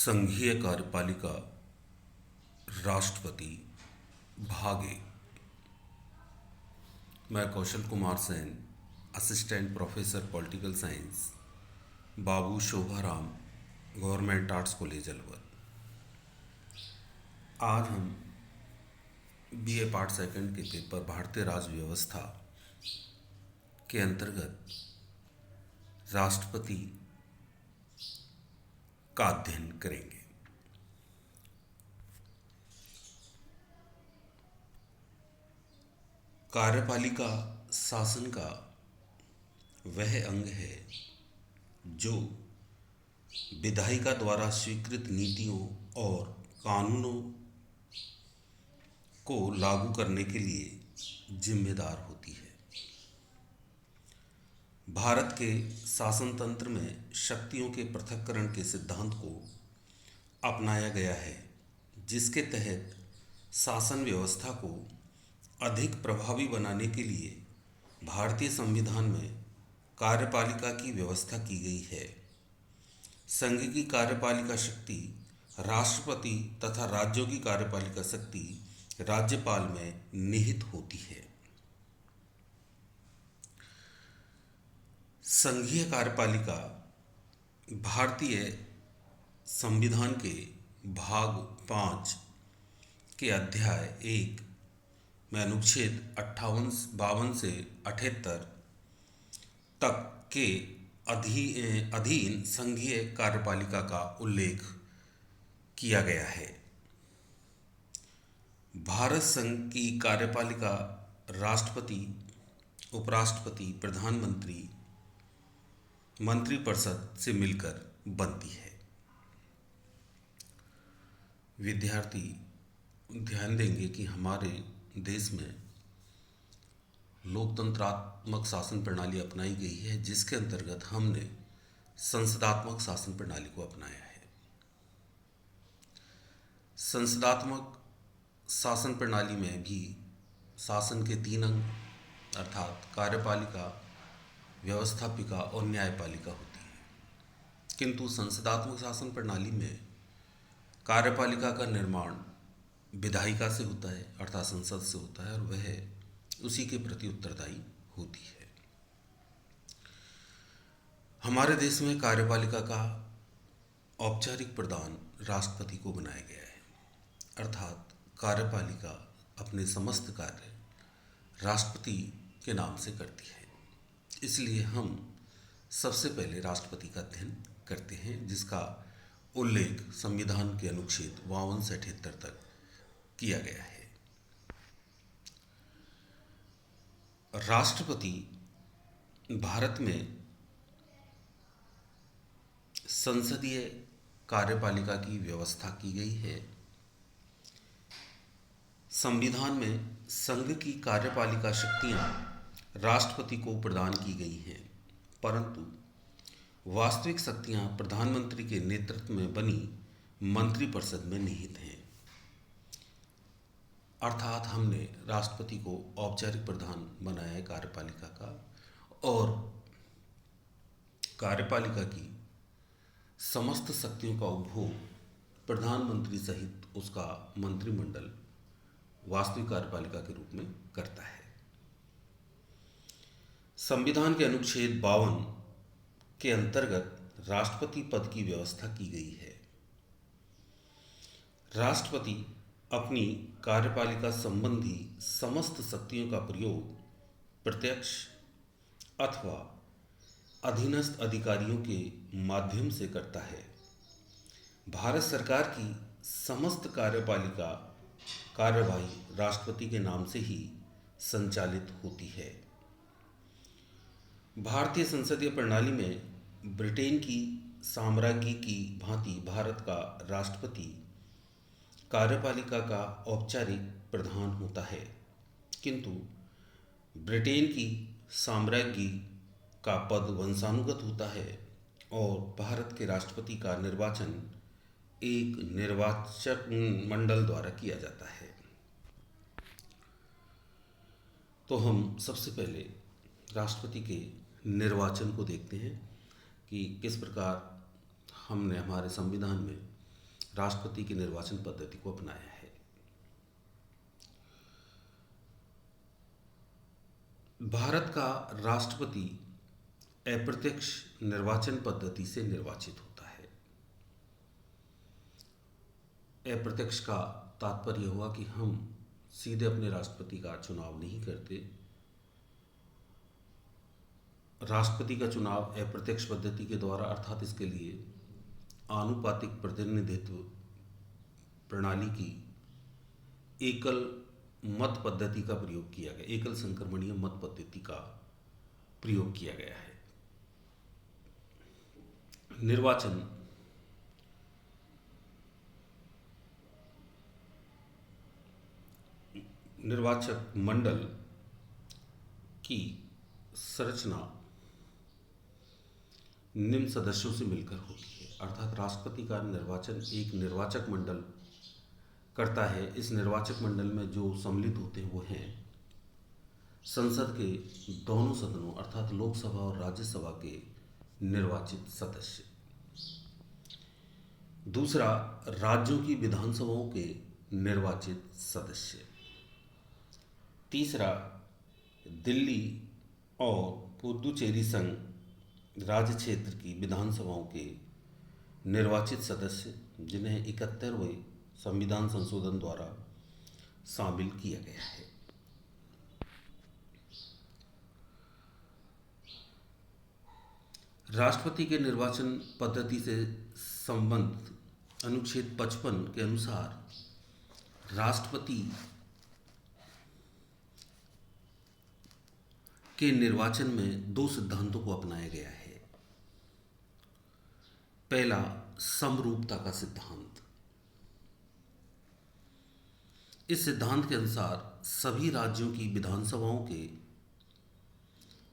संघीय कार्यपालिका राष्ट्रपति भाग एक। मैं Kaushal Kumar Sen, assistant professor political science, Babu Shobharam government arts college Alwar. आज हम बीए पार्ट सेकंड के पेपर भारतीय राज्य व्यवस्था के अंतर्गत राष्ट्रपति का अध्ययन करेंगे। कार्यपालिका शासन का वह अंग है जो विधायिका द्वारा स्वीकृत नीतियों और कानूनों को लागू करने के लिए जिम्मेदार होती है। भारत के शासन तंत्र में शक्तियों के पृथक्करण के सिद्धांत को अपनाया गया है, जिसके तहत शासन व्यवस्था को अधिक प्रभावी बनाने के लिए भारतीय संविधान में कार्यपालिका की व्यवस्था की गई है। संघ की कार्यपालिका शक्ति राष्ट्रपति तथा राज्यों की कार्यपालिका शक्ति राज्यपाल में निहित होती है। संघीय कार्यपालिका भारतीय संविधान के भाग 5 के अध्याय 1 में अनुच्छेद 52 से 78 तक के अधीन संघीय कार्यपालिका का उल्लेख किया गया है। भारत संघ की कार्यपालिका राष्ट्रपति, उपराष्ट्रपति, प्रधानमंत्री, मंत्रिपरिषद से मिलकर बनती है। विद्यार्थी ध्यान देंगे कि हमारे देश में लोकतंत्रात्मक शासन प्रणाली अपनाई गई है, जिसके अंतर्गत हमने संसदात्मक शासन प्रणाली को अपनाया है। संसदात्मक शासन प्रणाली में भी शासन के 3 अंग अर्थात कार्यपालिका, व्यवस्थापिका और न्यायपालिका होती है। किंतु संसदात्मक शासन प्रणाली में कार्यपालिका का निर्माण विधायिका से होता है अर्थात संसद से होता है और वह उसी के प्रति उत्तरदायी होती है। हमारे देश में कार्यपालिका का औपचारिक प्रदान राष्ट्रपति को बनाया गया है, अर्थात कार्यपालिका अपने समस्त कार्य राष्ट्रपति के नाम से करती है। इसलिए हम सबसे पहले राष्ट्रपति का अध्ययन करते हैं, जिसका उल्लेख संविधान के अनुच्छेद 52 से 78 तक किया गया है। राष्ट्रपति भारत में संसदीय कार्यपालिका की व्यवस्था की गई है। संविधान में संघ की कार्यपालिका शक्तियां राष्ट्रपति को प्रदान की गई हैं, परंतु वास्तविक शक्तियां प्रधानमंत्री के नेतृत्व में बनी मंत्रिपरिषद में निहित हैं। अर्थात हमने राष्ट्रपति को औपचारिक प्रधान बनाया है कार्यपालिका का, और कार्यपालिका की समस्त शक्तियों का उपभोग प्रधानमंत्री सहित उसका मंत्रिमंडल वास्तविक कार्यपालिका के रूप में करता है। संविधान के अनुच्छेद 52 के अंतर्गत राष्ट्रपति पद की व्यवस्था की गई है। राष्ट्रपति अपनी कार्यपालिका संबंधी समस्त शक्तियों का प्रयोग प्रत्यक्ष अथवा अधीनस्थ अधिकारियों के माध्यम से करता है। भारत सरकार की समस्त कार्यपालिका कार्यवाही राष्ट्रपति के नाम से ही संचालित होती है। भारतीय संसदीय प्रणाली में ब्रिटेन की साम्राज्ञी की भांति भारत का राष्ट्रपति कार्यपालिका का औपचारिक प्रधान होता है, किंतु ब्रिटेन की साम्राज्ञी का पद वंशानुगत होता है और भारत के राष्ट्रपति का निर्वाचन एक निर्वाचक मंडल द्वारा किया जाता है। तो हम सबसे पहले राष्ट्रपति के निर्वाचन को देखते हैं कि किस प्रकार हमने हमारे संविधान में राष्ट्रपति की निर्वाचन पद्धति को अपनाया है। भारत का राष्ट्रपति अप्रत्यक्ष निर्वाचन पद्धति से निर्वाचित होता है। अप्रत्यक्ष का तात्पर्य हुआ कि हम सीधे अपने राष्ट्रपति का चुनाव नहीं करते। राष्ट्रपति का चुनाव अप्रत्यक्ष पद्धति के द्वारा, अर्थात इसके लिए आनुपातिक प्रतिनिधित्व प्रणाली की एकल मत पद्धति का प्रयोग किया गया, एकल संक्रमणीय मत पद्धति का प्रयोग किया गया है। निर्वाचक मंडल की संरचना निम्न सदस्यों से मिलकर होती है, अर्थात राष्ट्रपति का निर्वाचन एक निर्वाचक मंडल करता है। इस निर्वाचक मंडल में जो सम्मिलित होते हैं वो हैं संसद के दोनों सदनों अर्थात लोकसभा और राज्यसभा के निर्वाचित सदस्य। दूसरा, राज्यों की विधानसभाओं के निर्वाचित सदस्य। तीसरा, दिल्ली और पुदुचेरी संघ राज्य क्षेत्र की विधानसभाओं के निर्वाचित सदस्य, जिन्हें 71वें संविधान संशोधन द्वारा शामिल किया गया है। राष्ट्रपति के निर्वाचन पद्धति से संबंधित अनुच्छेद 55 के अनुसार राष्ट्रपति के निर्वाचन में दो सिद्धांतों को अपनाया गया है। पहला, समरूपता का सिद्धांत। इस सिद्धांत के अनुसार सभी राज्यों की विधानसभाओं के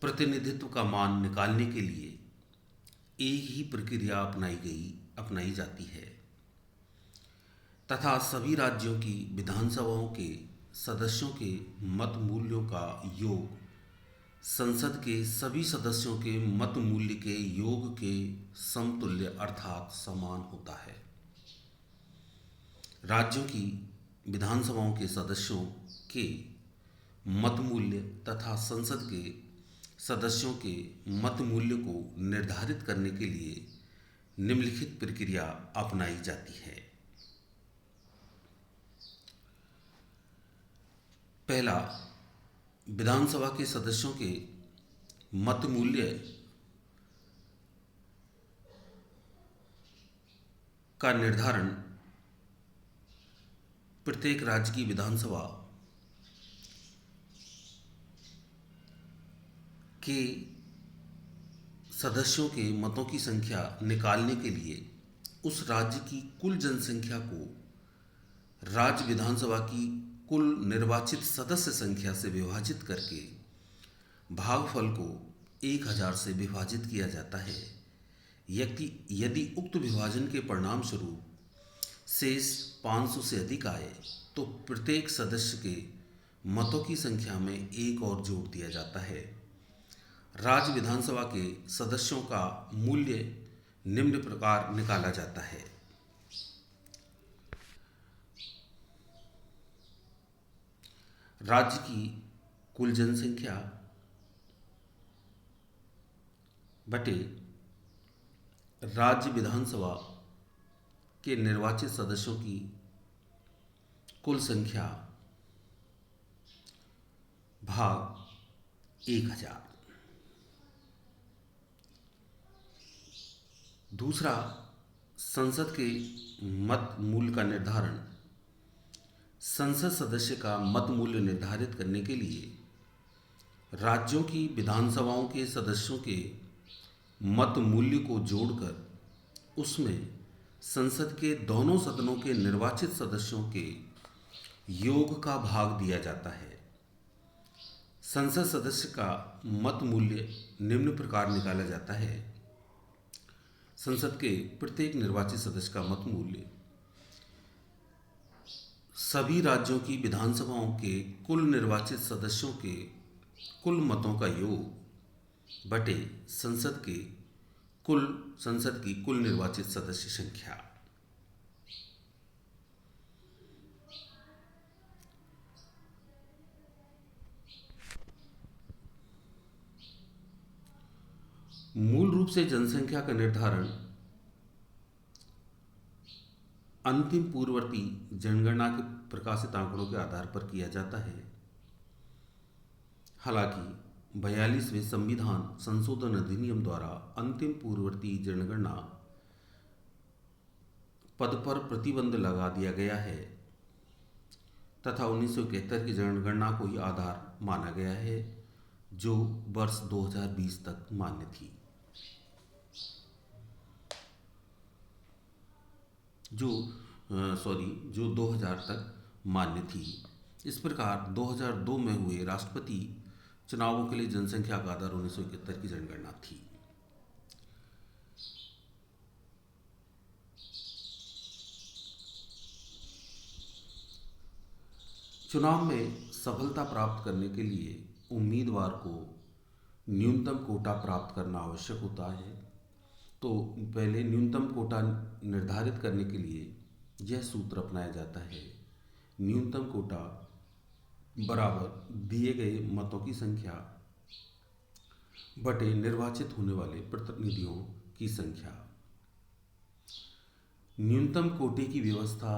प्रतिनिधित्व का मान निकालने के लिए एक ही प्रक्रिया अपनाई जाती है तथा सभी राज्यों की विधानसभाओं के सदस्यों के मत मूल्यों का योग संसद के सभी सदस्यों के मत मूल्य के योग के समतुल्य अर्थात समान होता है। राज्यों की विधानसभाओं के सदस्यों के मत मूल्य तथा संसद के सदस्यों के मत मूल्य को निर्धारित करने के लिए निम्नलिखित प्रक्रिया अपनाई जाती है। पहला, विधानसभा के सदस्यों के मत मूल्य का निर्धारण प्रत्येक राज्य की विधानसभा के सदस्यों के मतों की संख्या निकालने के लिए उस राज्य की कुल जनसंख्या को राज्य विधानसभा की कुल निर्वाचित सदस्य संख्या से विभाजित करके भागफल को 1000 से विभाजित किया जाता है। यदि उक्त विभाजन के परिणाम स्वरूप शेष 500 से अधिक आए तो प्रत्येक सदस्य के मतों की संख्या में एक और जोड़ दिया जाता है। राज्य विधानसभा के सदस्यों का मूल्य निम्न प्रकार निकाला जाता है। राज्य की कुल जनसंख्या बटे राज्य विधानसभा के निर्वाचित सदस्यों की कुल संख्या भाग 1000। दूसरा, संसद के मत मूल्य का निर्धारण। संसद सदस्य का मत मूल्य निर्धारित करने के लिए राज्यों की विधानसभाओं के सदस्यों के मत मूल्य को जोड़कर उसमें संसद के दोनों सदनों के निर्वाचित सदस्यों के योग का भाग दिया जाता है। संसद सदस्य का मत मूल्य निम्न प्रकार निकाला जाता है। संसद के प्रत्येक निर्वाचित सदस्य का मत मूल्य सभी राज्यों की विधानसभाओं के कुल निर्वाचित सदस्यों के कुल मतों का योग बटे संसद की कुल निर्वाचित सदस्य संख्या। मूल रूप से जनसंख्या का निर्धारण अंतिम पूर्ववर्ती जनगणना के प्रकाशित आंकड़ों के आधार पर किया जाता है। हालांकि 42वें संविधान संशोधन अधिनियम द्वारा अंतिम पूर्ववर्ती जनगणना पद पर प्रतिबंध लगा दिया गया है तथा 1971 की जनगणना को ही आधार माना गया है, जो वर्ष 2020 तक मान्य थी। जो 2000 तक मान्य थी। इस प्रकार 2002 में हुए राष्ट्रपति चुनावों के लिए जनसंख्या का आधार 1971 की जनगणना थी। चुनाव में सफलता प्राप्त करने के लिए उम्मीदवार को न्यूनतम कोटा प्राप्त करना आवश्यक होता है। तो पहले न्यूनतम कोटा निर्धारित करने के लिए यह सूत्र अपनाया जाता है: न्यूनतम कोटा बराबर दिए गए मतों की संख्या बटे निर्वाचित होने वाले प्रतिनिधियों की संख्या। न्यूनतम कोटे की व्यवस्था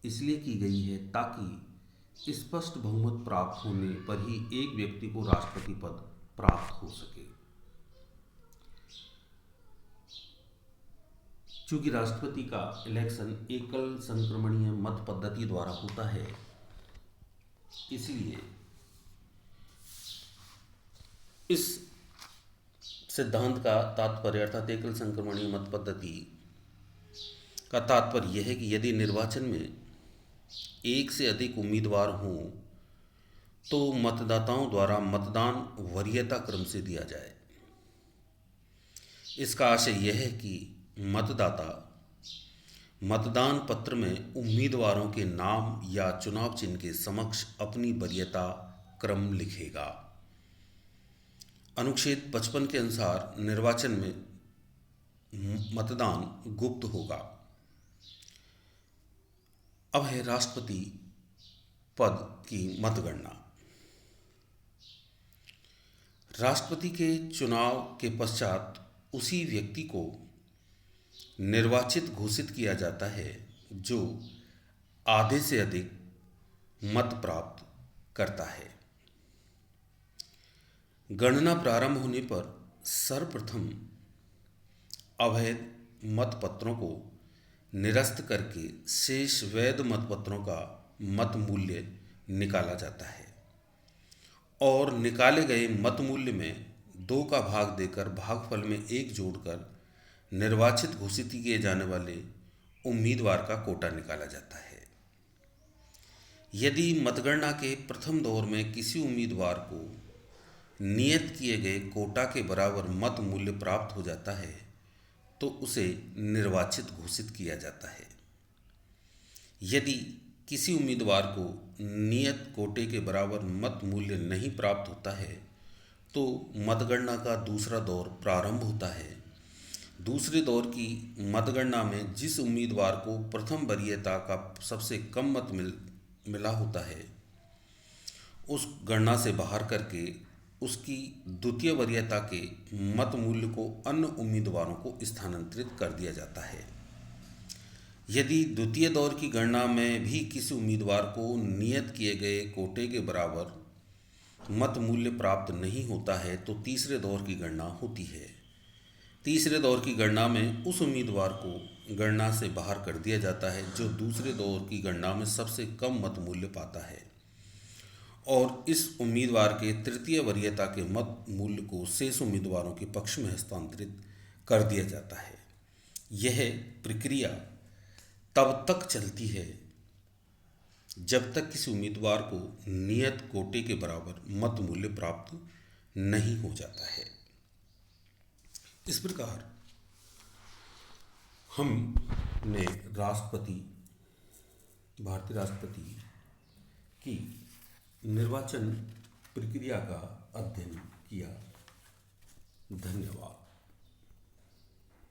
इसलिए की गई है ताकि स्पष्ट बहुमत प्राप्त होने पर ही एक व्यक्ति को राष्ट्रपति पद प्राप्त हो सके। चूंकि राष्ट्रपति का इलेक्शन एकल संक्रमणीय मत पद्धति द्वारा होता है, इसलिए इस सिद्धांत का तात्पर्य अर्थात एकल संक्रमणीय मत पद्धति का तात्पर्य यह है कि यदि निर्वाचन में एक से अधिक उम्मीदवार हों तो मतदाताओं द्वारा मतदान वरीयता क्रम से दिया जाए। इसका आशय यह है कि मतदाता मतदान पत्र में उम्मीदवारों के नाम या चुनाव चिन्ह के समक्ष अपनी वरीयता क्रम लिखेगा। अनुच्छेद 55 के अनुसार निर्वाचन में मतदान गुप्त होगा। अब है राष्ट्रपति पद की मतगणना। राष्ट्रपति के चुनाव के पश्चात उसी व्यक्ति को निर्वाचित घोषित किया जाता है जो आधे से अधिक मत प्राप्त करता है। गणना प्रारंभ होने पर सर्वप्रथम अवैध मतपत्रों को निरस्त करके शेष वैध मतपत्रों का मत मूल्य निकाला जाता है और निकाले गए मत मूल्य में 2 का भाग देकर भागफल में 1 जोड़कर निर्वाचित घोषित किए जाने वाले उम्मीदवार का कोटा निकाला जाता है। यदि मतगणना के प्रथम दौर में किसी उम्मीदवार को नियत किए गए कोटा के बराबर मत मूल्य प्राप्त हो जाता है तो उसे निर्वाचित घोषित किया जाता है। यदि किसी उम्मीदवार को नियत कोटे के बराबर मत मूल्य नहीं प्राप्त होता है तो मतगणना का दूसरा दौर प्रारंभ होता है। दूसरे दौर की मतगणना में जिस उम्मीदवार को प्रथम वरीयता का सबसे कम मत मिला होता है उस गणना से बाहर करके उसकी द्वितीय वरीयता के मत मूल्य को अन्य उम्मीदवारों को स्थानांतरित कर दिया जाता है। यदि द्वितीय दौर की गणना में भी किसी उम्मीदवार को नियत किए गए कोटे के बराबर मत मूल्य प्राप्त नहीं होता है तो तीसरे दौर की गणना होती है। तीसरे दौर की गणना में उस उम्मीदवार को गणना से बाहर कर दिया जाता है जो दूसरे दौर की गणना में सबसे कम मत मूल्य पाता है और इस उम्मीदवार के तृतीय वरीयता के मत मूल्य को शेष उम्मीदवारों के पक्ष में हस्तांतरित कर दिया जाता है। यह प्रक्रिया तब तक चलती है जब तक किसी उम्मीदवार को नियत कोटे के बराबर मत मूल्य प्राप्त नहीं हो जाता है। इस प्रकार हमने भारतीय राष्ट्रपति की निर्वाचन प्रक्रिया का अध्ययन किया। धन्यवाद।